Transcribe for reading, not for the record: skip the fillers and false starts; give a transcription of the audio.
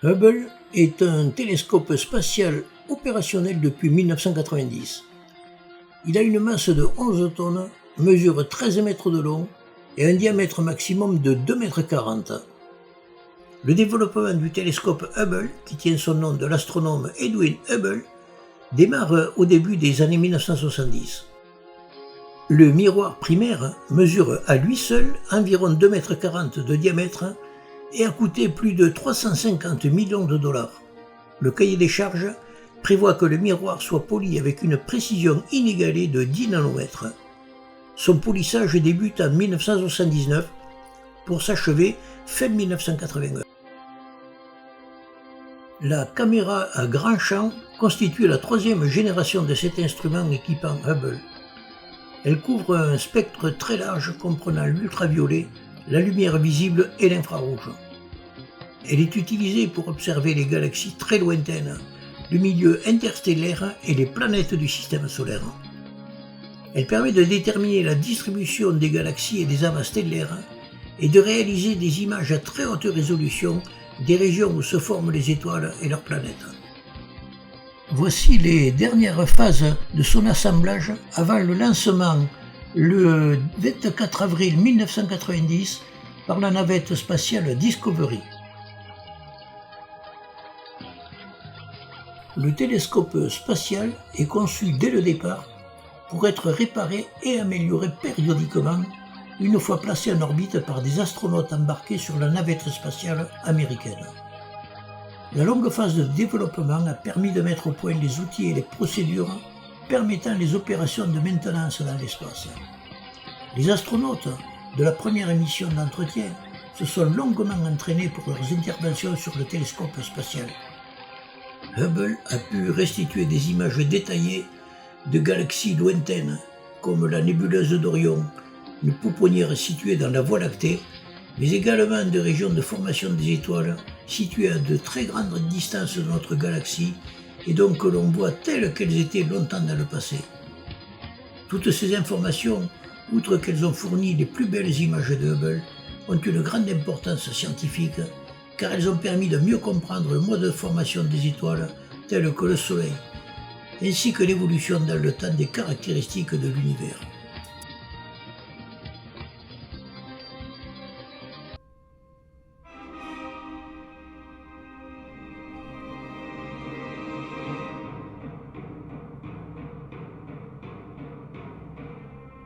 Hubble est un télescope spatial opérationnel depuis 1990. Il a une masse de 11 tonnes, mesure 13 mètres de long et un diamètre maximum de 2,40 m. Le développement du télescope Hubble, qui tient son nom de l'astronome Edwin Hubble, démarre au début des années 1970. Le miroir primaire mesure à lui seul environ 2,40 m de diamètre et a coûté plus de 350 millions de dollars. Le cahier des charges prévoit que le miroir soit poli avec une précision inégalée de 10 nanomètres. Son polissage débute en 1979 pour s'achever fin 1981. La caméra à grand champ constitue la troisième génération de cet instrument équipant Hubble. Elle couvre un spectre très large comprenant l'ultraviolet, la lumière visible et l'infrarouge. Elle est utilisée pour observer les galaxies très lointaines, le milieu interstellaire et les planètes du système solaire. Elle permet de déterminer la distribution des galaxies et des amas stellaires et de réaliser des images à très haute résolution des régions où se forment les étoiles et leurs planètes. Voici les dernières phases de son assemblage avant le lancement le 24 avril 1990 par la navette spatiale Discovery. Le télescope spatial est conçu dès le départ pour être réparé et amélioré périodiquement une fois placé en orbite par des astronautes embarqués sur la navette spatiale américaine. La longue phase de développement a permis de mettre au point les outils et les procédures permettant les opérations de maintenance dans l'espace. Les astronautes de la première mission d'entretien se sont longuement entraînés pour leurs interventions sur le télescope spatial. Hubble a pu restituer des images détaillées de galaxies lointaines comme la nébuleuse d'Orion, une pouponnière située dans la Voie lactée, mais également de régions de formation des étoiles situées à de très grandes distances de notre galaxie et donc que l'on voit telles qu'elles étaient longtemps dans le passé. Toutes ces informations, outre qu'elles ont fourni les plus belles images de Hubble, ont une grande importance scientifique car elles ont permis de mieux comprendre le mode de formation des étoiles telles que le Soleil, ainsi que l'évolution dans le temps des caractéristiques de l'univers.